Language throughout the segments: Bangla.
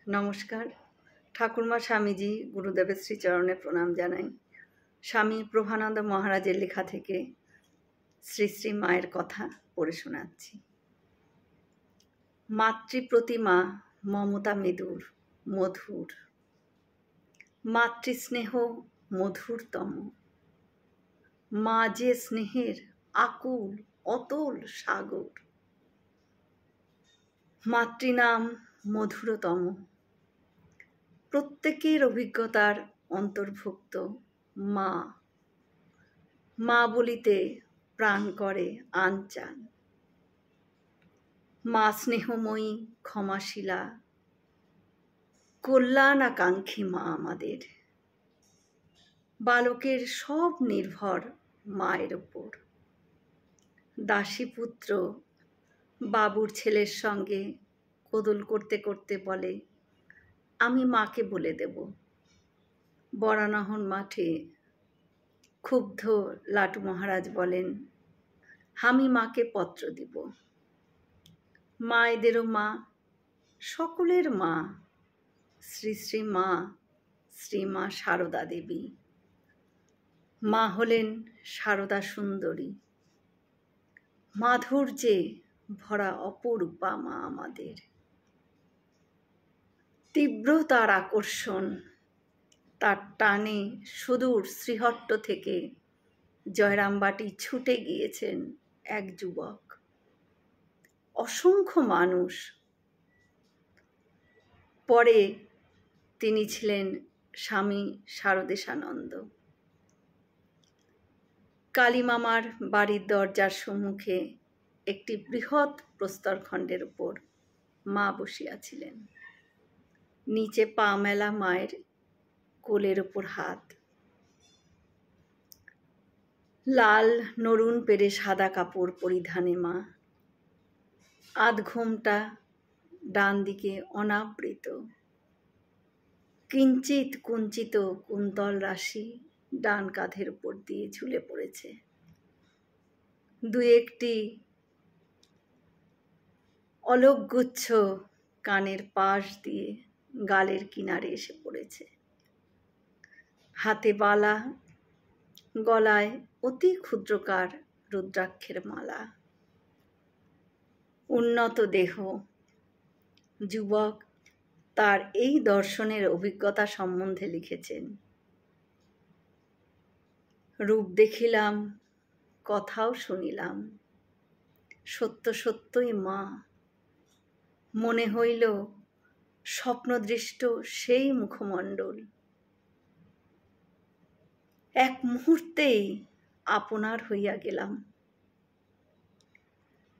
নমস্কার। ঠাকুরমা স্বামীজি গুরুদেবের শ্রীচরণে প্রণাম জানাই। স্বামী প্রভানন্দ মহারাজের লেখা থেকে শ্রী শ্রী মায়ের কথা পড়ে শোনাচ্ছি। মাতৃপ্রতিমা মমতা মেদুর মধুর, মাতৃস্নেহ মধুরতম, মা যে স্নেহের আকুল অতল সাগর। মাতৃনাম মধুরতম, প্রত্যেকের অভিজ্ঞতার অন্তর্ভুক্ত মা। মা বলিতে প্রাণ করে আনচান। মা স্নেহময়ী ক্ষমাশীলা, কল্যাণ আকাঙ্ক্ষী মা আমাদের। বালকের সব নির্ভর মায়ের ওপর। দাসীপুত্র বাবুর ছেলের সঙ্গে কোদল করতে করতে বলে, আমি মাকে বলে দেব। বরানহর মাঠে ক্ষুব্ধ লাটু মহারাজ বলেন, আমি মাকে পত্র দিব। মায়েদেরও মা, সকলের মা, শ্রী শ্রী মা, শ্রীমা সারদা দেবী। মা হলেন সারদা সুন্দরী, মাধুর্যে ভরা অপরূপা মা আমাদের। তীব্র তার আকর্ষণ, তার টানে সুদূর শ্রীহট্ট থেকে জয়রামবাটি ছুটে গিয়েছেন এক যুবক। অসংখ্য মানুষ। পরে তিনি ছিলেন স্বামী শারদেশানন্দ। কালীমামার বাড়ির দরজার সম্মুখে একটি বৃহৎ প্রস্তরখণ্ডের উপর মা বসিয়াছিলেন। নিচে পা মেলা মায়ের, কোলের ওপর হাত। লাল নরুন পেরে সাদা কাপড় পরিধানে মা। আধ ঘোমটা ডান দিকে অনাবৃত। কিঞ্চিত কুঞ্চিত কুন্তল রাশি ডান কাঁধের উপর দিয়ে ঝুলে পড়েছে। দু একটি অলকগুচ্ছ কানের পাশ দিয়ে গালের কিনারে এসে পড়েছে। হাতে বালা, গলায় অতি ক্ষুদ্রকার রুদ্রাক্ষের মালা। উন্নত দেহ। যুবক তার এই দর্শনের অভিজ্ঞতা সম্বন্ধে লিখেছেন, রূপ দেখিলাম, কথাও শুনিলাম, সত্য সত্যই মা। মনে হইল স্বপ্নদৃষ্ট সেই মুখমণ্ডল। এক মুহূর্তেই আপনার হইয়া গেলাম।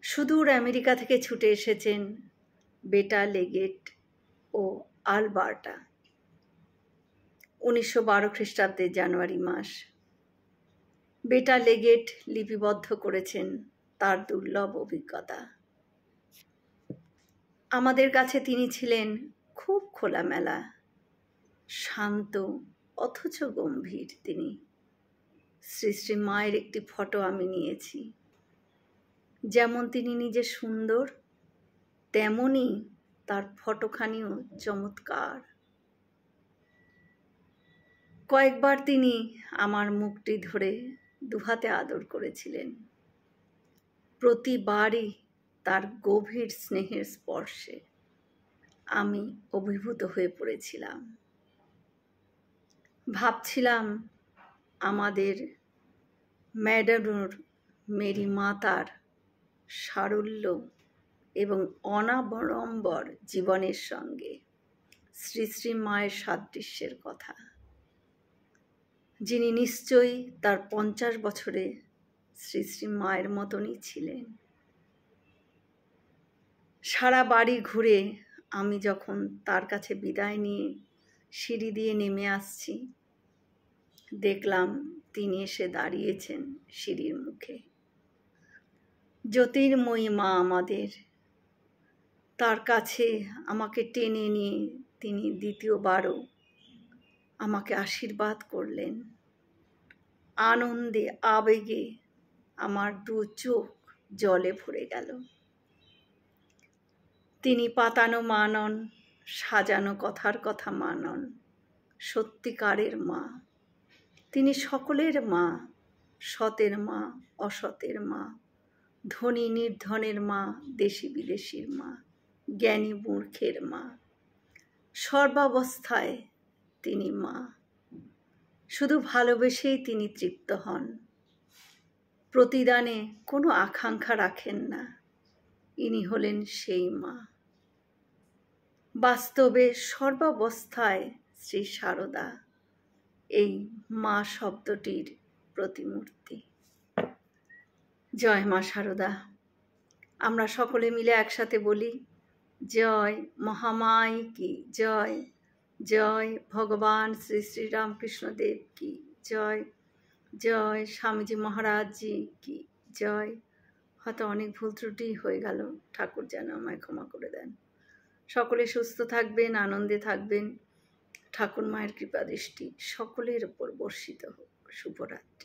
সুদূর আমেরিকা থেকে ছুটে এসেছেন বেটা লেগেট ও আলবার্টা। 1912 খ্রিস্টাব্দের জানুয়ারি মাস। বেটা লেগেট লিপিবদ্ধ করেছেন তার দুর্লভ অভিজ্ঞতা। আমাদের কাছে তিনি ছিলেন খুব খোলামেলা, শান্ত অথচ গম্ভীর তিনি। শ্রী শ্রী মায়ের একটি ফটো আমি নিয়েছি। যেমন তিনি নিজে সুন্দর, তেমনই তার ফটোখানিও চমৎকার। কয়েকবার তিনি আমার মুখটি ধরে দুহাতে আদর করেছিলেন। প্রতিবারই তার গভীর স্নেহের স্পর্শে আমি অভিভূত হয়ে পড়েছিলাম। ভাবছিলাম আমাদের ম্যাডানোর মেরি মাতার সারল্য এবং অনাবড়ম্বর জীবনের সঙ্গে শ্রী শ্রী মায়ের সাদৃশ্যের কথা, যিনি নিশ্চয়ই তার 50 বছরে শ্রী শ্রী মায়ের মতনই ছিলেন। সারা বাড়ি ঘুরে আমি যখন তার কাছে বিদায় নিয়ে সিঁড়ি দিয়ে নেমে আসছি, দেখলাম তিনি এসে দাঁড়িয়েছেন সিঁড়ির মুখে। জ্যোতির্ময়ী মা আমাদের। তার কাছে আমাকে টেনে নিয়ে তিনি দ্বিতীয়বারও আমাকে আশীর্বাদ করলেন। আনন্দে আবেগে আমার দু চোখ জলে ভরে গেল। তিনি পাতানো মা নন, সাজানো কথার কথা মা নন, সত্যিকারের মা। তিনি সকলের মা, সতের মা, অসতের মা, ধনী নির্ধনের মা, দেশি বিদেশির মা, জ্ঞানী মূর্খের মা। সর্বাবস্থায় তিনি মা। শুধু ভালোবেসেই তিনি তৃপ্ত হন, প্রতিদানে কোনো আকাঙ্ক্ষা রাখেন না। ইনি হলেন সেই মা। বাস্তবে সর্বাবস্থায় শ্রী সারদা এই মা শব্দটির প্রতিমূর্তি। জয় মা সারদা। আমরা সকলে মিলে একসাথে বলি, জয় মহামাই কি জয়, জয় ভগবান শ্রী শ্রী রামকৃষ্ণদেব কি জয়, জয় স্বামীজি মহারাজজি কি জয়। হয়তো অনেক ভুল ত্রুটি হয়ে গেল, ঠাকুর যেন আমায় ক্ষমা করে দেন। সকলে সুস্থ থাকবেন, আনন্দে থাকবেন। ঠাকুর মায়ের কৃপা দৃষ্টি সকলের উপর বর্ষিত হোক। শুভরাত্রি।